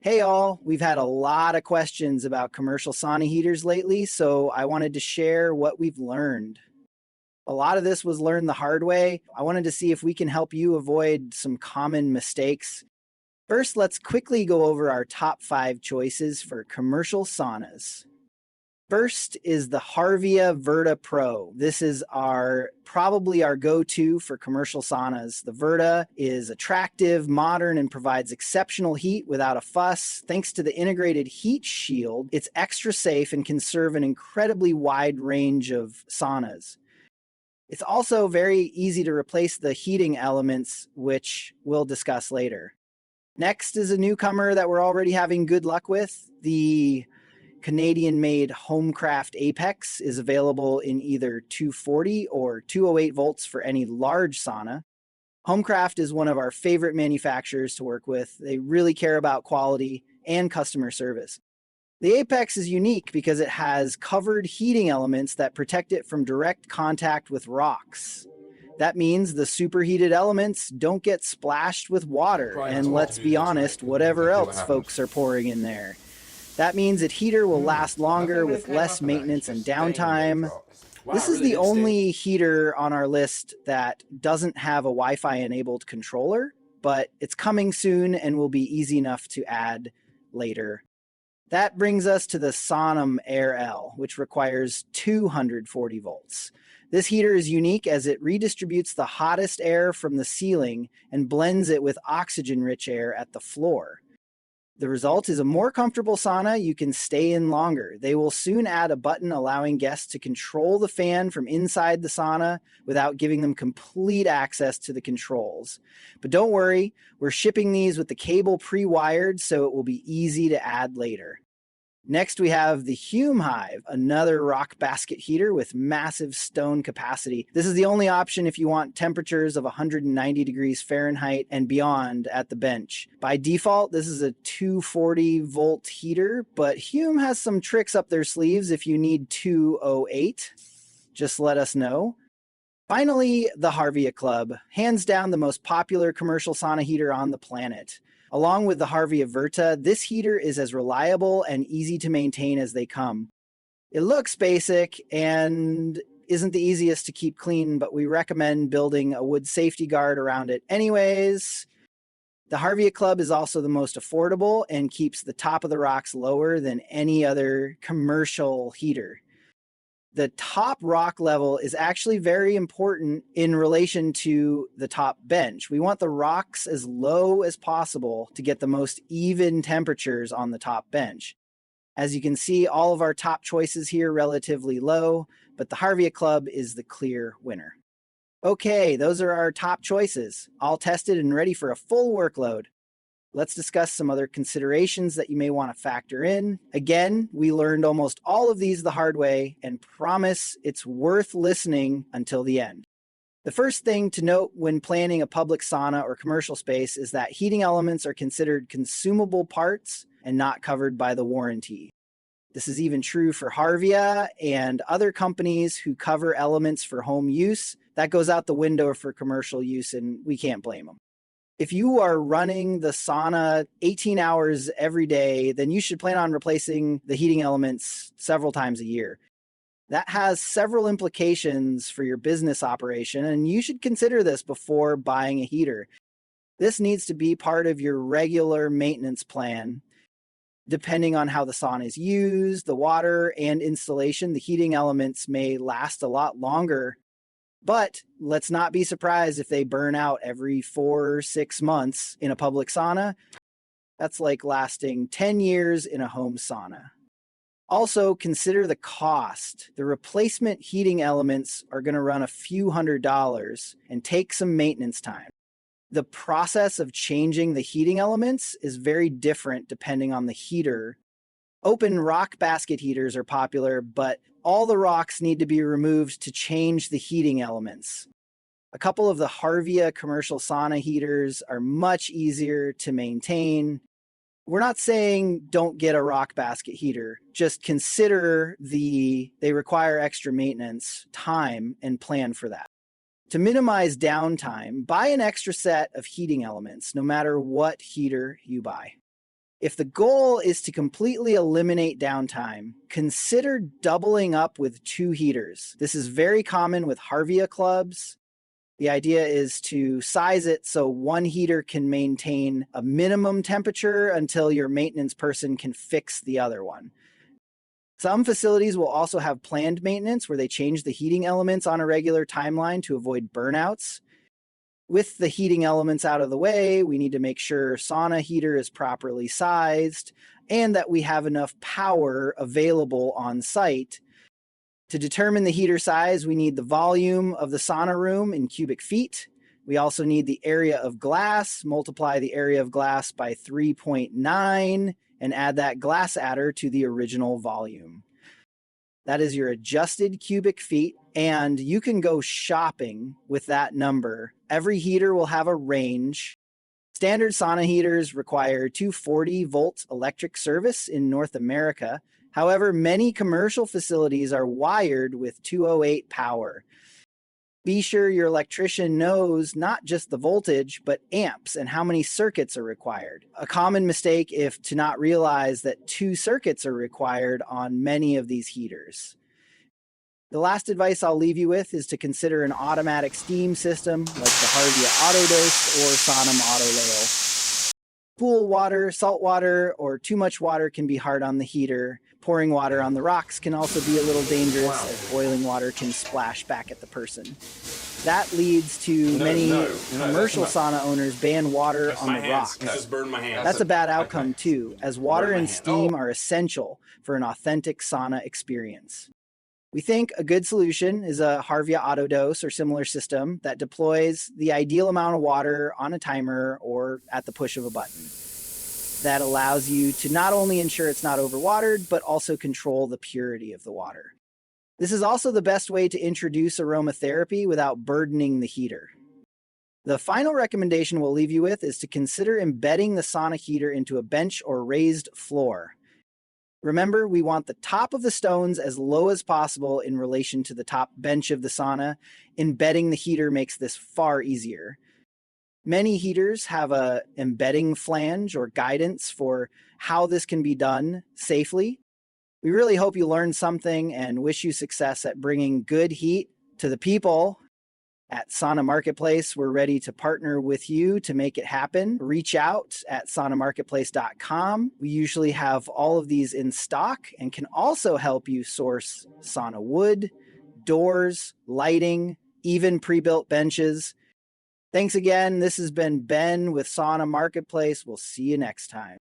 Hey all, we've had a lot of questions about commercial sauna heaters lately, so I wanted to share what we've learned. A lot of this was learned the hard way. I wanted to see if we can help you avoid some common mistakes. First, let's quickly go over our top 5 choices for commercial saunas. First is the Harvia Virta Pro. This is probably our go-to for commercial saunas. The Virta is attractive, modern, and provides exceptional heat without a fuss. Thanks to the integrated heat shield, it's extra safe and can serve an incredibly wide range of saunas. It's also very easy to replace the heating elements, which we'll discuss later. Next is a newcomer that we're already having good luck with. The Canadian-made Homecraft Apex is available in either 240 or 208 volts for any large sauna. Homecraft is one of our favorite manufacturers to work with. They really care about quality and customer service. The Apex is unique because it has covered heating elements that protect it from direct contact with rocks. That means the superheated elements don't get splashed with water, and let's be honest, whatever else folks are pouring in there. That means that heater will last longer with less maintenance and downtime. This is the only heater on our list that doesn't have a Wi-Fi enabled controller, but it's coming soon and will be easy enough to add later. That brings us to the Saunum AirL, which requires 240 volts. This heater is unique as it redistributes the hottest air from the ceiling and blends it with oxygen-rich air at the floor. The result is a more comfortable sauna you can stay in longer. They will soon add a button allowing guests to control the fan from inside the sauna without giving them complete access to the controls. But don't worry, we're shipping these with the cable pre-wired, so it will be easy to add later. Next, we have the HUUM HIVE, another rock basket heater with massive stone capacity. This is the only option if you want temperatures of 190 degrees Fahrenheit and beyond at the bench. By default, this is a 240 volt heater, but HUUM has some tricks up their sleeves if you need 208. Just let us know. Finally, the Harvia Club, hands down the most popular commercial sauna heater on the planet. Along with the Harvia Virta, this heater is as reliable and easy to maintain as they come. It looks basic and isn't the easiest to keep clean, but we recommend building a wood safety guard around it anyways. The Harvia Club is also the most affordable and keeps the top of the rocks lower than any other commercial heater. The top rock level is actually very important in relation to the top bench. We want the rocks as low as possible to get the most even temperatures on the top bench. As you can see, all of our top choices here relatively low, but the Harvia Club is the clear winner. Okay, those are our top choices, all tested and ready for a full workload. Let's discuss some other considerations that you may want to factor in. Again, we learned almost all of these the hard way and promise it's worth listening until the end. The first thing to note when planning a public sauna or commercial space is that heating elements are considered consumable parts and not covered by the warranty. This is even true for Harvia and other companies who cover elements for home use. That goes out the window for commercial use, and we can't blame them. If you are running the sauna 18 hours every day, then you should plan on replacing the heating elements several times a year. That has several implications for your business operation, and you should consider this before buying a heater. This needs to be part of your regular maintenance plan. Depending on how the sauna is used, the water, and installation, the heating elements may last a lot longer. But let's not be surprised if they burn out every 4 or 6 months in a public sauna. That's like lasting 10 years in a home sauna. Also, consider the cost. The replacement heating elements are going to run a few $100s and take some maintenance time. The process of changing the heating elements is very different depending on the heater. Open rock basket heaters are popular, but all the rocks need to be removed to change the heating elements. A couple of the Harvia commercial sauna heaters are much easier to maintain. We're not saying don't get a rock basket heater, just consider they require extra maintenance, time, and plan for that. To minimize downtime, buy an extra set of heating elements, no matter what heater you buy. If the goal is to completely eliminate downtime, consider doubling up with 2 heaters. This is very common with Harvia clubs. The idea is to size it so 1 heater can maintain a minimum temperature until your maintenance person can fix the other one. Some facilities will also have planned maintenance where they change the heating elements on a regular timeline to avoid burnouts. With the heating elements out of the way, we need to make sure sauna heater is properly sized and that we have enough power available on site. To determine the heater size, we need the volume of the sauna room in cubic feet. We also need the area of glass, multiply the area of glass by 3.9, and add that glass adder to the original volume. That is your adjusted cubic feet, and you can go shopping with that number. Every heater will have a range. Standard sauna heaters require 240-volt electric service in North America. However, many commercial facilities are wired with 208 power. Be sure your electrician knows not just the voltage, but amps and how many circuits are required. A common mistake is to not realize that 2 circuits are required on many of these heaters. The last advice I'll leave you with is to consider an automatic steam system like the Harvia Autodose or Saunum Autolail. Pool water, salt water, or too much water can be hard on the heater. Pouring water on the rocks can also be a little dangerous as boiling water can splash back at the person. That leads to many commercial sauna owners ban water on the rocks. That's a bad outcome too, as water and steam are essential for an authentic sauna experience. We think a good solution is a Harvia Autodose or similar system that deploys the ideal amount of water on a timer or at the push of a button. That allows you to not only ensure it's not overwatered, but also control the purity of the water. This is also the best way to introduce aromatherapy without burdening the heater. The final recommendation we'll leave you with is to consider embedding the sauna heater into a bench or raised floor. Remember, we want the top of the stones as low as possible in relation to the top bench of the sauna. Embedding the heater makes this far easier. Many heaters have an embedding flange or guidance for how this can be done safely. We really hope you learned something and wish you success at bringing good heat to the people. At Sauna Marketplace, we're ready to partner with you to make it happen. Reach out at saunamarketplace.com. We usually have all of these in stock and can also help you source sauna wood, doors, lighting, even pre-built benches. Thanks again. This has been Ben with Sauna Marketplace. We'll see you next time.